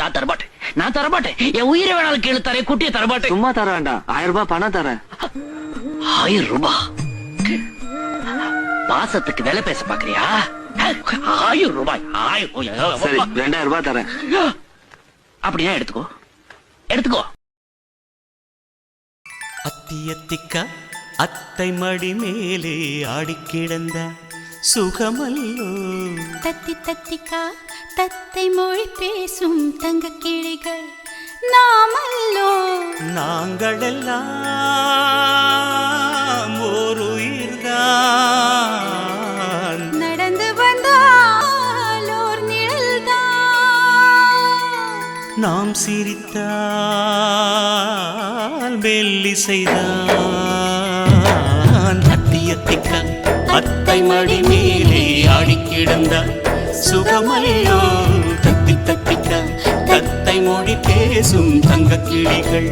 நான் தரமாட்டேன், நான் தரமாட்டேன். என் உயிரை வேணாலும் கீழே தரேன், குட்டியை தரமாட்டேன். சும்மா தர வேண்டாம், 1000 ரூபாய் பணம் தரேன். 1000 ரூபாய்? மாசத்துக்கு வேலை பேச பாக்குறியா? 1000 ரூபாய்? சரி, 2000 ரூபாய் தரேன். அப்படியா? எடுத்துக்கோ, எடுத்துக்கோ. அத்தியத்திக்கா அத்தை மடி மேலே ஆடி கிடந்த சுகமல்லோ. தத்தி தத்திக்கா தத்தை மொழி பேசும் தங்க கிளிகள் நாமல்லோ. நாங்களெல்லாம் ஓர் உயிர்தான், நடந்து வந்தால் ஓர் நிழல்தான். நாம் சிரித்தால் மெல்லிசைதான். அத்தியத்திக்கா அத்தை மடி மேலே ஆடி கிடந்த சுகமல்லோ. தத்தி தத்திக்க தத்தை மொழி பேசும் தங்க கிளிகள்.